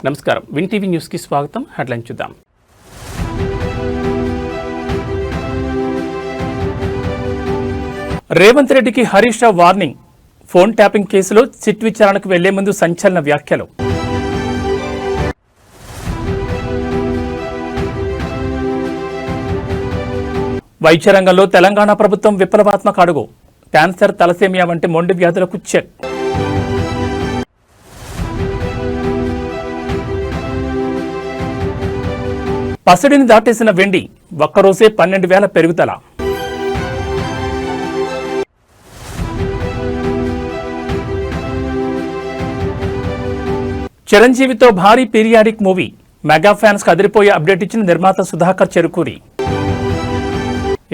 నమస్కారం. Win TV న్యూస్కి స్వాగతం. హెడ్లైన్ చూద్దాం. రేవంత్ రెడ్డికి Harish Rao warning. Phone tapping కేసులో సిట్ విచారణకు వెళ్లే ముందు సంచలన వ్యాఖ్యలు. వైద్య రంగంలో తెలంగాణ ప్రభుత్వం విప్లవాత్మక అడుగు. క్యాన్సర్, తలసేమియా వంటి మొండి వ్యాధులకు చెక్. పసిడిని దాటేసిన వెండి, ఒక్కరోజే 12,000 పెరుగుదల. చిరంజీవితో భారీ పీరియాడిక్ మూవీ. మెగా ఫ్యాన్స్ కు అదిరిపోయే అప్డేట్ ఇచ్చిన నిర్మాత సుధాకర్ చెరుకూరి.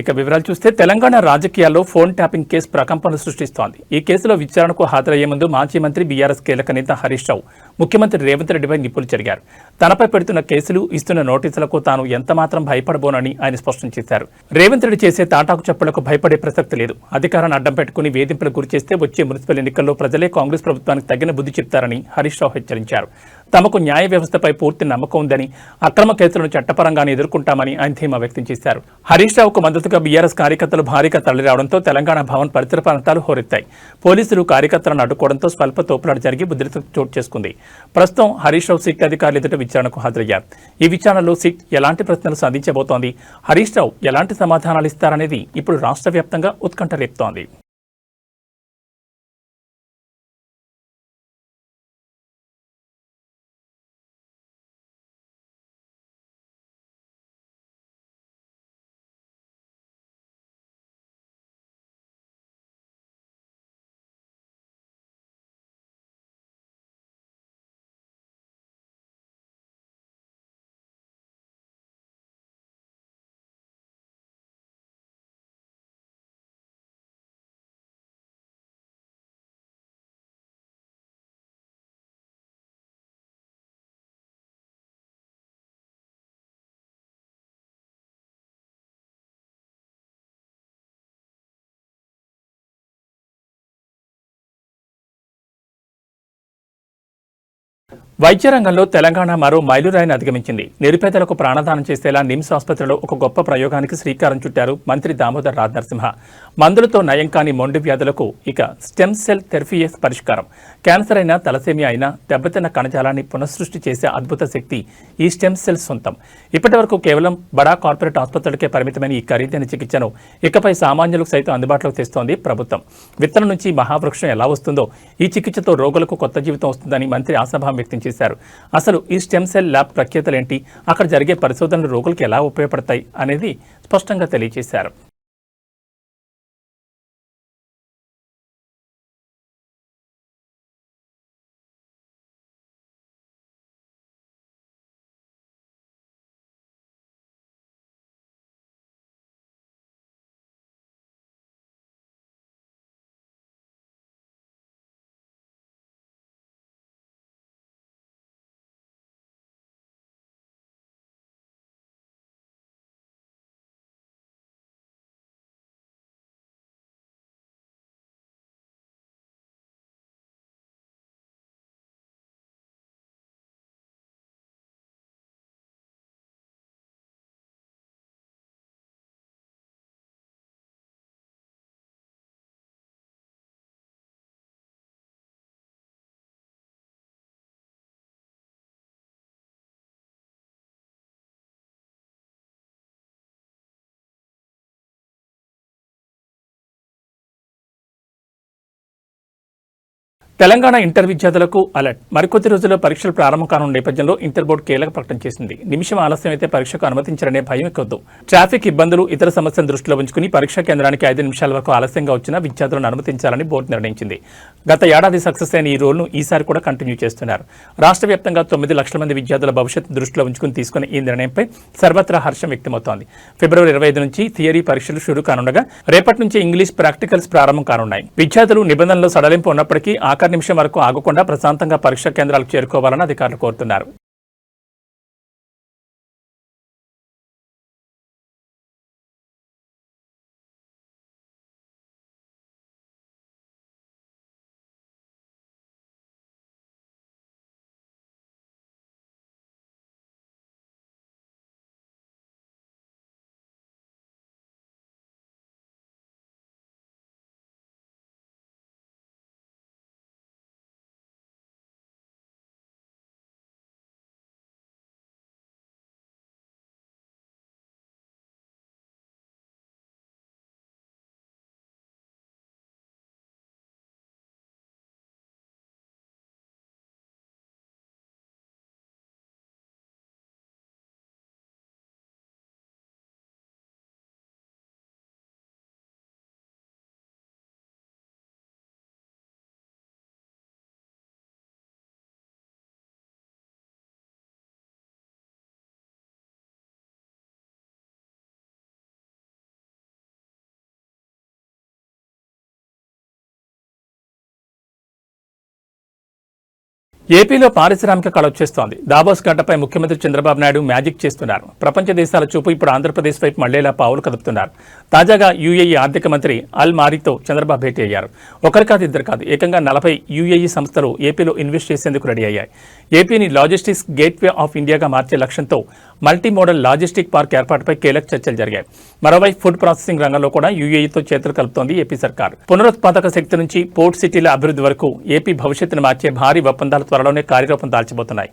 ఇక వివరాలు చూస్తే, తెలంగాణ రాజకీయాల్లో ఫోన్ ట్యాపింగ్ కేసు ప్రకంపనలు సృష్టిస్తోంది. ఈ కేసులో విచారణకు హాజరయ్యే ముందు మాజీ మంత్రి బీఆర్ఎస్ కీలక నేత హరీష్ రావు ముఖ్యమంత్రి రేవంత్ రెడ్డిపై నిప్పులు చెరిగారు. తనపై పెడుతున్న కేసులు, ఇస్తున్న నోటీసులకు తాను ఎంతమాత్రం భయపడబోనని ఆయన స్పష్టం చేశారు. రేవంత్ రెడ్డి చేసే తాటాకు చప్పులకు భయపడే ప్రసక్తి లేదు. అధికారాన్ని అడ్డం పెట్టుకుని వేధింపులకు గురిచేస్తే వచ్చే మున్సిపల్ ఎన్నికల్లో ప్రజలే కాంగ్రెస్ ప్రభుత్వానికి తగిన బుద్ధి చెప్తారని హరీష్ రావు హెచ్చరించారు. తమకు న్యాయ వ్యవస్థపై పూర్తి నమ్మకం ఉందని, అక్రమ కేసులను చట్టపరంగానే ఎదుర్కొంటామని ఆయన ధీమా వ్యక్తం చేశారు. హరీష్ రావుకు మద్దతుగా బీఆర్ఎస్ కార్యకర్తలు భారీగా తరలిరావడంతో తెలంగాణ భవన్ పరిసర ప్రాంతాలు హోరెత్తాయి. పోలీసులు కార్యకర్తలను అడ్డుకోవడంతో స్వల్ప తోపులాట జరిగి ఉద్రిక్తత చోటు చేసుకుంది. ప్రస్తుతం హరీష్ రావు సిట్ అధికారులు ఎదుట విచారణకు హాజరయ్యారు. ఈ విచారణలో సిట్ ఎలాంటి ప్రశ్నలు సాధించబోతోంది, హరీష్ రావు ఎలాంటి సమాధానాలు ఇస్తారనేది ఇప్పుడు రాష్ట్ర వ్యాప్తంగా ఉత్కంఠ రేపుతోంది. వైద్య రంగంలో తెలంగాణ మరో మైలురాయిని అధిగమించింది. నిరుపేదలకు ప్రాణదానం చేసేలా నిమ్స్ ఆసుపత్రిలో ఒక గొప్ప ప్రయోగానికి శ్రీకారం చుట్టారు మంత్రి దామోదర్ రాజనరసింహ. మందులతో నయం కాని మొండి వ్యాధులకు ఇక స్టెమ్ సెల్ థెరపీయే పరిష్కారం. క్యాన్సర్ అయినా, తలసేమియా అయినా దెబ్బతిన్న కణజాలాన్ని పునఃసృష్టి చేసే అద్భుత శక్తి ఈ స్టెమ్ సెల్స్ సొంతం. ఇప్పటి వరకు కేవలం బడా కార్పొరేట్ ఆసుపత్రులకే పరిమితమైన ఈ ఖరీదైన చికిత్సను ఇకపై సామాన్యులకు సైతం అందుబాటులోకి తెస్తోంది ప్రభుత్వం. విత్తనం నుంచి మహావృక్షం ఎలా వస్తుందో ఈ చికిత్సతో రోగులకు కొత్త జీవితం వస్తుందని మంత్రి ఆశాభావం వ్యక్తం చేశారు. అసలు ఈ స్టెమ్ సెల్ ల్యాబ్ ప్రఖ్యాతలేంటి, అక్కడ జరిగే పరిశోధనలు రోగులకు ఎలా ఉపయోగపడతాయి అనేది స్పష్టంగా తెలియజేశారు. తెలంగాణ ఇంటర్ విద్యార్థులకు అలర్ట్. మరికొద్ది రోజుల్లో పరీక్షలు ప్రారంభం కానున్న నేపథ్యంలో ఇంటర్ బోర్డు కీలక ప్రకటన చేసింది. నిమిషం ఆలస్యం అయితే పరీక్షకు అనుమతించారనే భయం కొద్దు. ట్రాఫిక్ ఇబ్బందులు, ఇతర సమస్యలను దృష్టిలో ఉంచుకుని పరీక్షా కేంద్రానికి 5 నిమిషాల వరకు ఆలస్యంగా వచ్చిన విద్యార్థులను అనుమతించాలని బోర్డు నిర్ణయించింది. గత ఏడాది సక్సెస్ అయిన ఈ రూల్ను ఈసారి కూడా కంటిన్యూ చేస్తున్నారు. రాష్ట్ర వ్యాప్తంగా 9 లక్షల మంది విద్యార్థుల భవిష్యత్తు దృష్టిలో ఉంచుకుని తీసుకున్న ఈ నిర్ణయంపై సర్వత్రా హర్షం వ్యక్తమవుతోంది. ఫిబ్రవరి 25 నుంచి థియరీ పరీక్షలు షురూ కానుండగా రేపటి నుంచి ఇంగ్లీష్ ప్రాక్టికల్స్ ప్రారంభం కానున్నాయి. విద్యార్థులు నిబంధనలు సడలింపు ఉన్నప్పటికీ ఆఖరి నిమిషం వరకు ఆగకుండా ప్రశాంతంగా పరీక్షా కేంద్రాలకు చేరుకోవాలని అధికారులు కోరుతున్నారు. ఏపీలో పారిశ్రామిక కళ వచ్చేస్తోంది. దాబోస్ గడ్డపై ముఖ్యమంత్రి చంద్రబాబు నాయుడు మ్యాజిక్ చేస్తున్నారు. ప్రపంచ దేశాల చూపు ఇప్పుడు ఆంధ్రప్రదేశ్ వైపు మళ్లేలా పావులు కదుపుతున్నారు. తాజాగా యూఏఈ ఆర్థిక మంత్రి అల్ మారీతో చంద్రబాబు భేటీ అయ్యారు. ఒకరు కాదు, ఇద్దరు కాదు, ఏకంగా 40 యూఏఈ సంస్థలు ఏపీలో ఇన్వెస్ట్ చేసేందుకు రెడీ అయ్యాయి. ఏపీని లాజిస్టిక్స్ గేట్వే ఆఫ్ ఇండియాగా మార్చే లక్ష్యంతో మల్టీ మోడల్ లాజిస్టిక్ పార్క్ ఏర్పాటుపై కీలక చర్చలు జరిగాయి. మరోవైపు ఫుడ్ ప్రాసెసింగ్ రంగంలో కూడా యూఏఈతో చేతులు కలుపుతోంది ఏపీ సర్కార్. పునరుత్పాదక శక్తి నుంచి పోర్ట్ సిటీల అభివృద్ధి వరకు ఏపీ భవిష్యత్తును మార్చే భారీ ఒప్పందాలు త్వరలోనే కార్యరూపం దాల్చబోతున్నాయి.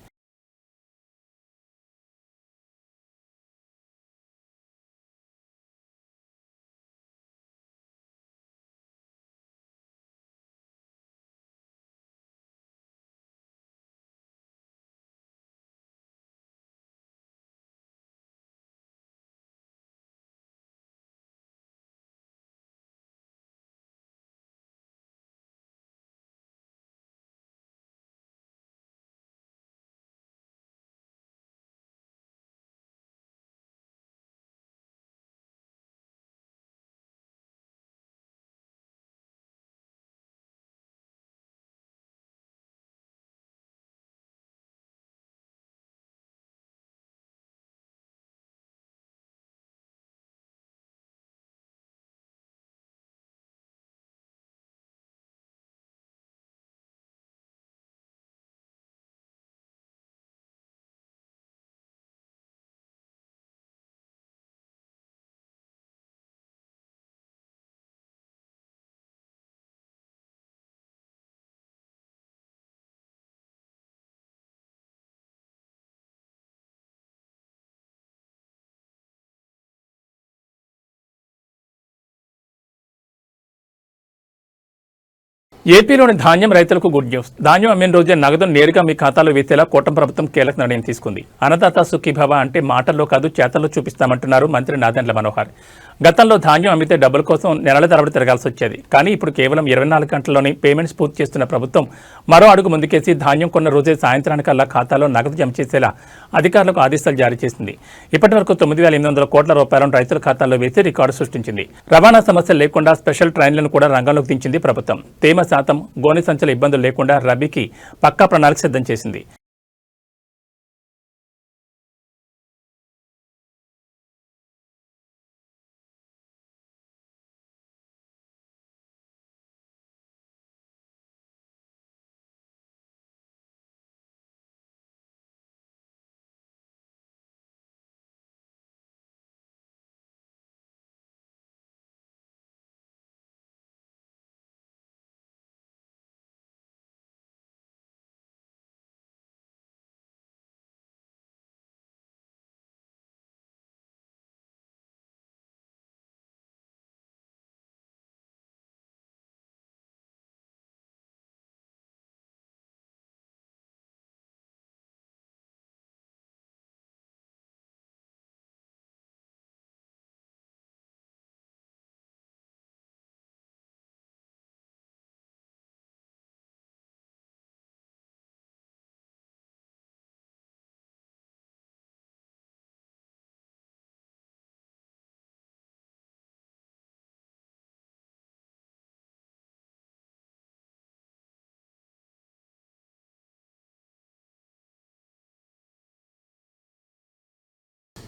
ఏపీలోని ధాన్యం రైతులకు గుడ్ న్యూస్. ధాన్యం అమ్మిన రోజే నగదును నేరుగా మీ ఖాతాలో వేసేలా కూటమి ప్రభుత్వం కీలక నిర్ణయం తీసుకుంది. అన్నదాత సుఖీభవ అంటే మాటల్లో కాదు చేతల్లో చూపిస్తామంటున్నారు మంత్రి నాదెండ్ల మనోహర్. గతంలో ధాన్యం అమ్మితే డబ్బుల కోసం నెలల తరబడి తిరగాల్సి వచ్చేది. కానీ ఇప్పుడు కేవలం 24 గంటల్లోనే పేమెంట్స్ పూర్తి చేస్తున్న ప్రభుత్వం మరో అడుగు ముందుకేసి ధాన్యం కొన్న రోజే సాయంత్రానికల్లా ఖాతాలో నగదు జమ చేసేలా అధికారులకు ఆదేశాలు జారీ చేసింది. ఇప్పటి వరకు 9,800 కోట్ల రూపాయలను రైతుల ఖాతాల్లో వేసి రికార్డు సృష్టించింది. రవాణా సమస్యలు లేకుండా స్పెషల్ ట్రైన్లను కూడా రంగంలోకి దించింది ప్రభుత్వం. తేమ శాతం, గోనె సంచుల ఇబ్బందులు లేకుండా రబీకి పక్కా ప్రణాళిక సిద్ధం చేసింది.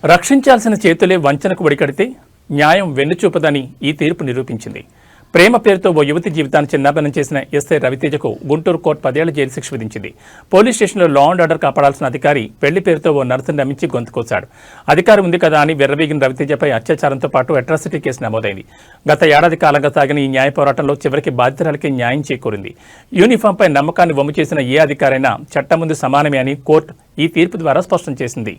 రక్షించాల్సిన చేతులే వంచనకు ఒడికడితే న్యాయం వెన్నుచూపదని ఈ తీర్పు నిరూపించింది. ప్రేమ పేరుతో ఓ యువతి జీవితాన్ని చిన్నాభిన్నం చేసిన ఎస్ఐ రవితేజకు గుంటూరు కోర్టు 10 ఏళ్ల జైలు శిక్ష విధించింది. పోలీస్ స్టేషన్లో లా అండ్ ఆర్డర్ కాపాడాల్సిన అధికారి పెళ్లి పేరుతో ఓ నర్సును నమ్మించి గొంతుకోశాడు. అధికారి ఉంది కదా అని విర్రవీగిన రవితేజపై అత్యాచారంతో పాటు అట్రాసిటీ కేసు నమోదైంది. గత ఏడాది కాలంగా సాగిన ఈ న్యాయ పోరాటంలో చివరికి బాధితురాలకి న్యాయం చేకూరింది. యూనిఫామ్పై నమ్మకాన్ని వమ్ము చేసిన ఏ అధికారైనా చట్టం ముందు సమానమే అని కోర్టు ఈ తీర్పు ద్వారా స్పష్టం చేసింది.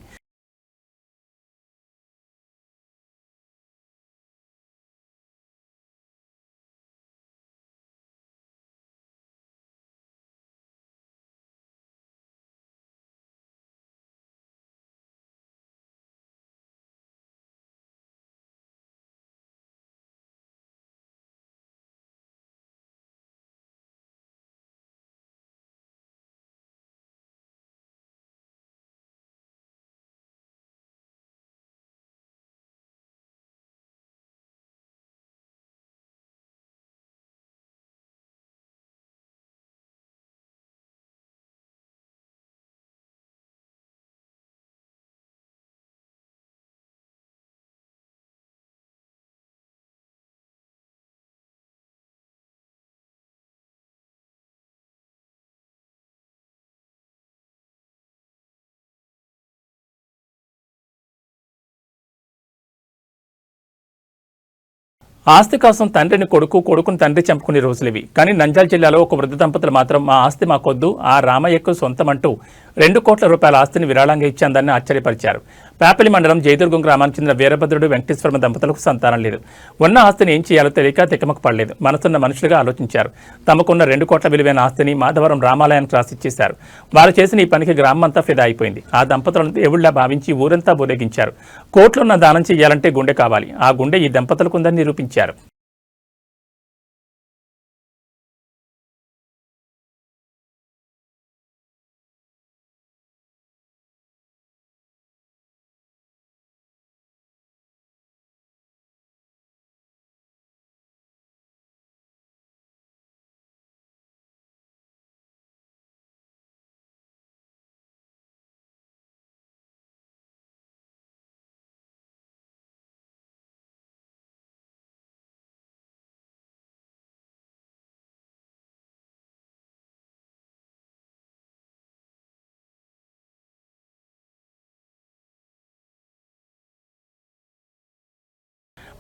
ఆస్తి కోసం తండ్రిని కొడుకు, కొడుకుని తండ్రి చంపుకునే రోజులివి. కానీ నంద్యాల జిల్లాలో ఒక వృద్ధ దంపతులు మాత్రం మా ఆస్తి మాకొద్దు, ఆ రామయ్యకు సొంతమంటూ 2 కోట్ల రూపాయల ఆస్తిని విరాళంగా ఇచ్చేందాన్ని ఆశ్చర్యపరిచారు. పేపలి మండలం జయదుర్గం గ్రామానికి చెందిన వీరభద్రుడు, వెంకటేశ్వర దంపతులకు సంతానం లేదు. ఉన్న ఆస్తిని ఏం చేయాలో తెలియక తికమక పడలేదు. మనసున్న మనుషులుగా ఆలోచించారు. తమకున్న 2 కోట్ల విలువైన ఆస్తిని మాధవరం రామాలయానికి రాసిచ్చేశారు. వారు చేసిన ఈ పనికి గ్రామం అంతా ఫిదా అయిపోయింది. ఆ దంపతులను దేవుళ్లా భావించి ఊరంతా బోరేగించారు. కోట్లున్న దానం చేయాలంటే గుండె కావాలి. ఆ గుండె ఈ దంపతులకు ఉందని నిరూపించారు.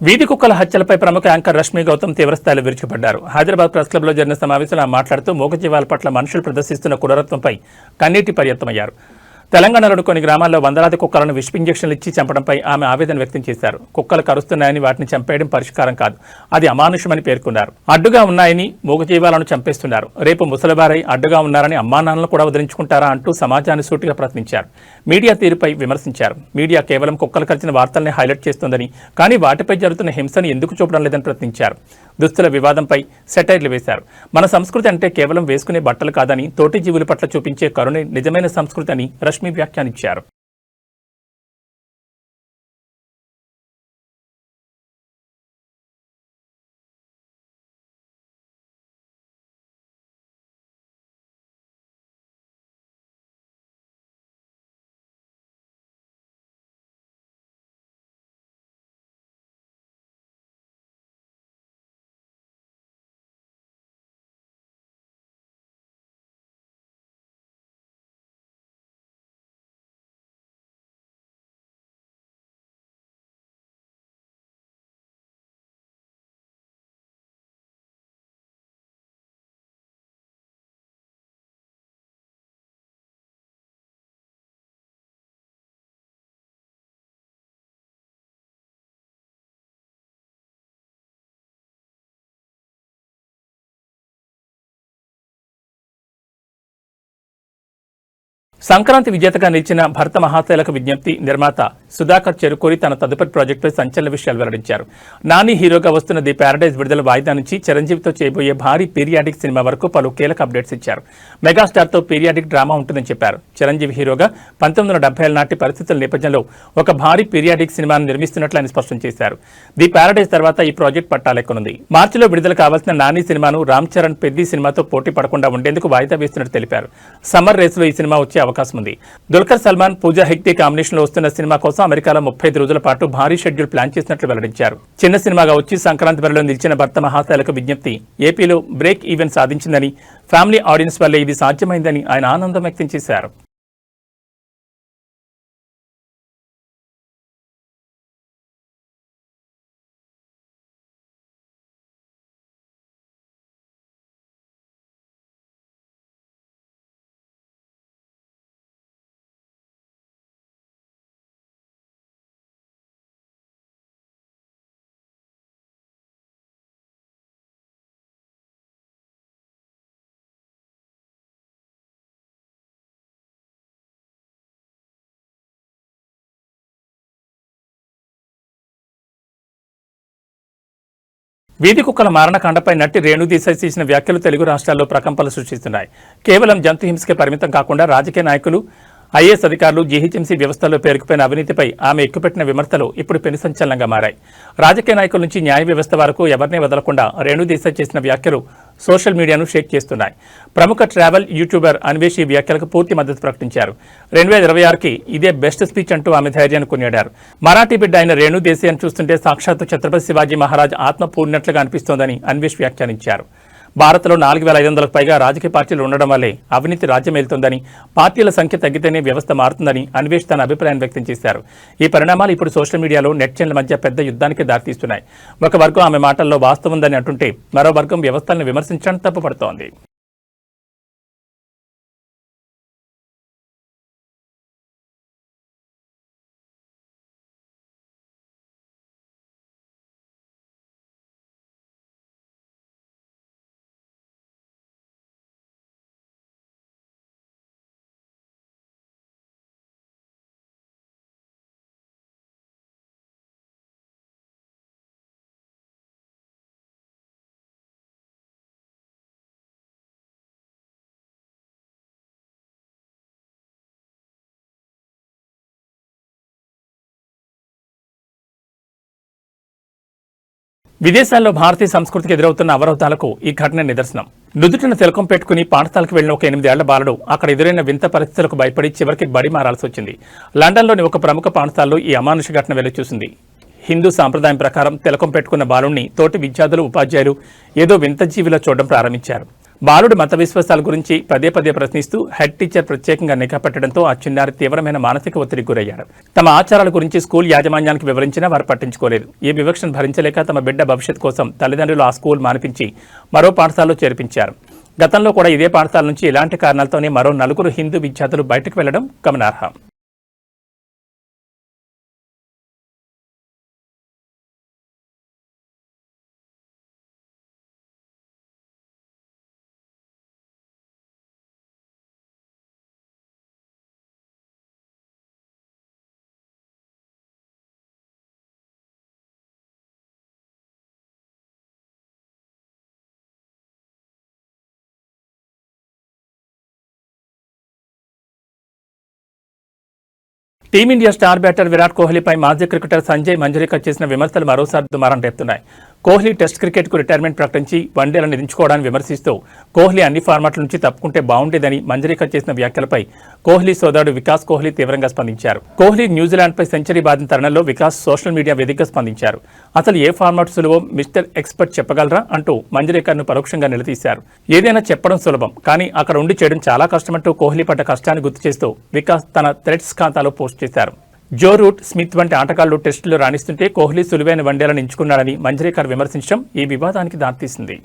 వీధి కుక్కల హత్యలపై ప్రముఖ యాంకర్ రష్మి గౌతమ్ తీవ్రస్థాయిలో విరుచుకుపడ్డారు. హైదరాబాద్ ప్రెస్ క్లబ్లో జరిగిన సమావేశంలో మాట్లాడుతూ మూగజీవాల పట్ల మనుషులు ప్రదర్శిస్తున్న క్రూరత్వంపై కన్నీటి పర్యంతమయ్యారు. తెలంగాణలోని కొన్ని గ్రామాల్లో వందలాది కుక్కలను విష ఇంజెక్షన్లు ఇచ్చి చంపడంపై ఆమె ఆవేదన వ్యక్తం చేశారు. కుక్కలు కరుస్తున్నాయని వాటిని చంపేయడం పరిష్కారం కాదు, అది అమానుషమని పేర్కొన్నారు. అడ్డుగా ఉన్నాయని మూగజీవాలను చంపేస్తున్నారు. రేపు ముసలివారై అడ్డుగా ఉన్నారని అమ్మానాన్నలు కూడా వదిలించుకుంటారా అంటూ సమాజాన్ని సూటిగా ప్రశ్నించారు. మీడియా తీరుపై విమర్శించారు. మీడియా కేవలం కుక్కలు కరిచిన వార్తల్ని హైలైట్ చేస్తోందని, కానీ వాటిపై జరుగుతున్న హింసను ఎందుకు చూపడం లేదని ప్రశ్నించారు. దుస్తుల వివాదంపై సెటైర్లు వేశారు. మన సంస్కృతి అంటే కేవలం వేసుకునే బట్టలు కాదని, తోటి జీవుల పట్ల చూపించే కరుణే నిజమైన సంస్కృతి అని రష్మి వ్యాఖ్యానించారు. సంక్రాంతి విజేతగా నిలిచిన భరత మహాశైలకు విజ్ఞప్తి నిర్మాత సుధాకర్ చెరుకూరి తన తదుపరి ప్రాజెక్టుపై సంచలన విషయాలు వెల్లడించారు. నాని హీరోగా వస్తున్న ది ప్యారడైజ్ విడుదల వాయిదా నుంచి చిరంజీవితో చేయబోయే భారీ పీరియాడిక్ సినిమా వరకు పలు కీలక అప్డేట్స్ ఇచ్చారు. మెగాస్టార్తో పీరియాడిక్ డ్రామా ఉంటుందని చెప్పారు. చిరంజీవి హీరోగా 1970 నాటి పరిస్థితుల నేపథ్యంలో ఒక భారీ పీరియాడిక్ సినిమాను నిర్మిస్తున్నట్లు ఆయన స్పష్టం చేశారు. ది ప్యారడైజ్ తర్వాత ఈ ప్రాజెక్ట్ పట్టాలెక్కనుంది. మార్చిలో విడుదల కావాల్సిన నాని సినిమాను రామ్ చరణ్ పెద్ది సినిమాతో పోటీ పడకుండా ఉండేందుకు వాయిదా వేస్తున్నట్టు తెలిపారు. సమ్మర్ రేసులో ఈ సినిమా వచ్చే అవకాశం ఉంది. దుల్కర్ సల్మాన్, పూజా హెగ్డే కాంబినేషన్ లో వస్తున్న సినిమా కోసం అమెరికాలో 35 రోజుల పాటు భారీ షెడ్యూల్ ప్లాన్ చేసినట్లు వెల్లడించారు. చిన్న సినిమాగా వచ్చి సంక్రాంతి బరిలో నిలిచిన భర్త మహాశైలకు విజ్ఞప్తి ఏపీలో బ్రేక్ ఈవెన్ సాధించిందని, ఫ్యామిలీ ఆడియన్స్ వల్లే ఇది సాధ్యమైందని ఆయన ఆనందం వ్యక్తం చేశారు. వీధి కుక్కల మారణకాండపై నటి రేణు దేశాయ్ చేసిన వ్యాఖ్యలు తెలుగు రాష్ట్రాల్లో ప్రకంపనలు సృష్టిస్తున్నాయి. కేవలం జంతు హింసకే పరిమితం కాకుండా రాజకీయ నాయకులు, ఐఏఎస్ అధికారులు, జీహెచ్ఎంసీ వ్యవస్థలో పేరుకుపోయిన అవినీతిపై ఆమె ఎక్కుపెట్టిన విమర్శలు ఇప్పుడు పెను సంచలనంగా మారాయి. రాజకీయ నాయకుల నుంచి న్యాయ వ్యవస్థ వరకు ఎవరినీ వదలకుండా రేణు దేశాయ్ చేసిన వ్యాఖ్యలు సోషల్ మీడియాను షేక్ చేస్తున్నాయి. ప్రముఖ ట్రావెల్ యూట్యూబర్ అన్వేష్ ఈ వ్యాఖ్యలకు పూర్తి మద్దతు ప్రకటించారు. 2026కి ఇదే బెస్ట్ స్పీచ్ అంటూ ఆమె ధైర్యాన్ని కొనియాడారు. మరాఠీ బిడ్డ అయిన రేణు దేశాయ్ను చూస్తుంటే సాక్షాత్తు ఛత్రపతి శివాజీ మహారాజ్ ఆత్మ పూర్ణట్లుగా అనిపిస్తోందని అన్వేష్ వ్యాఖ్యానించారు. భారత్లో 4,500కు పైగా రాజకీయ పార్టీలు ఉండడం వల్లే అవినీతి రాజ్యమేలుతోందని, పార్టీల సంఖ్య తగ్గితేనే వ్యవస్థ మారుతుందని అన్వేష్ తన అభిప్రాయం వ్యక్తం చేశారు. ఈ పరిణామాలు ఇప్పుడు సోషల్ మీడియాలో నెటిజన్ల మధ్య పెద్ద యుద్ధానికి దారితీస్తున్నాయి. ఒక వర్గం ఆమె మాటల్లో వాస్తవం ఉందని అంటుంటే మరో వర్గం వ్యవస్థలను విమర్శించడానికి తప్పుపడుతోంది. విదేశాల్లో భారతీయ సంస్కృతికి ఎదురవుతున్న అవరోధాలకు ఈ ఘటన నిదర్శనం. నుదుటిన తిలకం పెట్టుకుని పాఠశాలకు వెళ్లిన ఒక 8 ఏళ్ల బాలుడు అక్కడ ఎదురైన వింత పరిస్థితులకు భయపడి చివరికి బడి మారాల్సి వచ్చింది. లండన్లోని ఒక ప్రముఖ పాఠశాలలో ఈ అమానుష ఘటన వెలుచూసింది. హిందూ సాంప్రదాయం ప్రకారం తిలకం పెట్టుకున్న బాలుడిని తోటి విద్యార్థులు, ఉపాధ్యాయులు ఏదో వింత జీవిలో చూడడం ప్రారంభించారు. బాలుడి మత విశ్వాసాల గురించి పదే పదే ప్రశ్నిస్తూ హెడ్ టీచర్ ప్రత్యేకంగా నిఘా పెట్టడంతో ఆ చిన్నారి తీవ్రమైన మానసిక ఒత్తిడికి గురయ్యాడు. తమ ఆచారాల గురించి స్కూల్ యాజమాన్యానికి వివరించినా వారు పట్టించుకోలేదు. ఈ వివక్షను భరించలేక తమ బిడ్డ భవిష్యత్ కోసం తల్లిదండ్రులు ఆ స్కూల్ మానిపించి మరో పాఠశాలలో చేర్పించారు. గతంలో కూడా ఇదే పాఠశాల నుంచి ఇలాంటి కారణాలతోనే మరో 4 హిందూ విద్యార్థులు బయటకు వెళ్లడం గమనార్హం. టీమిండియా స్టార్ బ్యాటర్ విరాట్ కోహ్లీపై మాజీ క్రికెటర్ సంజయ్ మంజ్రేకర్ చేసిన విమర్శలు మరోసారి దుమారం రేపుతున్నాయి. కోహ్లీ టెస్ట్ క్రికెట్కు రిటైర్మెంట్ ప్రకటించి వన్డేలను ఎంచుకోవడాన్ని విమర్శిస్తూ కోహ్లీ అన్ని ఫార్మాట్ల నుంచి తప్పుకుంటే బాగుండేదని మంజ్రేకర్ చేసిన వ్యాఖ్యలపై కోహ్లీ సోదరుడు వికాస్ కోహ్లీ తీవ్రంగా స్పందించారు. కోహ్లీ న్యూజిలాండ్పై సెంచరీ బాధిన తరుణంలో వికాస్ సోషల్ మీడియా వేదికగా స్పందించారు. అసలు ఏ ఫార్మాట్ సులువో మిస్టర్ ఎక్స్పర్ట్ చెప్పగలరా అంటూ మంజ్రేకర్ను పరోక్షంగా నిలదీశారు. ఏదైనా చెప్పడం సులభం, కానీ అక్కడ ఉండి చేయడం చాలా కష్టమంటూ కోహ్లీ పడ్డ కష్టాన్ని గుర్తు చేస్తూ వికాస్ తన థ్రెడ్స్ ఖాతాలో పోస్ట్ చేశారు. జో రూట్, స్మిత్ వంటి ఆటగాళ్లు టెస్టులు రాణిస్తుంటే కోహ్లీ సులువైన వన్డేలను ఎంచుకున్నాడని మంజ్రేకర్ విమర్శించడం ఈ వివాదానికి దారితీసింది.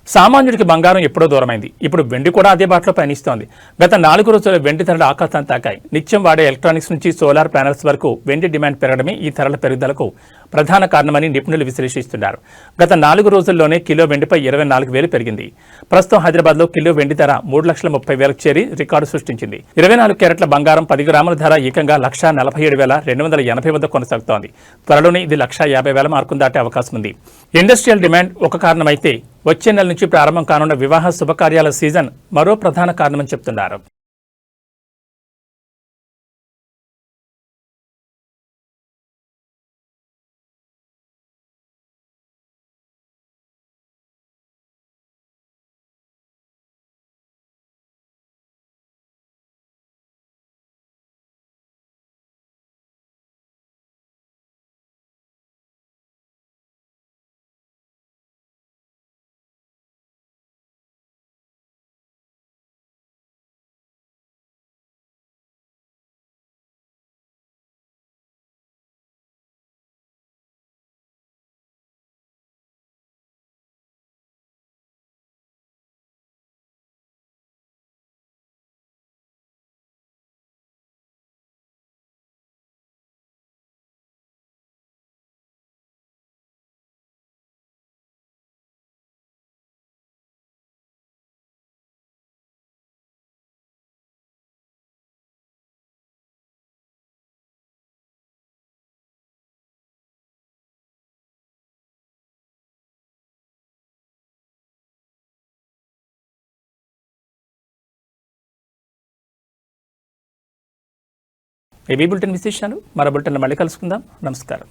సామాన్యుడికి బంగారం ఎప్పుడో దూరమైంది. ఇప్పుడు వెండి కూడా అదే బాటలో పయనిస్తోంది. గత 4 రోజుల వెండి ధరలు ఆకాశాన్ని తాకాయి. నిత్యం వాడే ఎలక్ట్రానిక్స్ నుంచి సోలార్ ప్యానెల్స్ వరకు వెండి డిమాండ్ పెరగడమే ఈ ధరల పెరుగుదలకు ప్రధాన కారణమని నిపుణులు విశ్లేషిస్తున్నారు. గత 4 రోజుల్లోనే కిలో వెండిపై 24,000 పెరిగింది. ప్రస్తుతం హైదరాబాద్లో కిలో వెండి ధర 3,30,000కు చేరి రికార్డు సృష్టించింది. 24 క్యారెట్ల బంగారం 10 గ్రాముల ధర ఏకంగా 1,47,280 వద్ద కొనసాగుతోంది. త్వరలోనే ఇది 1,50,000 మార్కును దాటే అవకాశం ఉంది. ఇండస్ట్రియల్ డిమాండ్ ఒక కారణమైతే వచ్చే నెల నుంచి ప్రారంభం కానున్న వివాహ శుభకార్యాల సీజన్ మరో ప్రధాన కారణమని చెప్తున్నారు. ఏబీ బులెటిన్ విశేషాలు మరో బులెటిన్లో మళ్ళీ కలుసుకుందాం. నమస్కారం.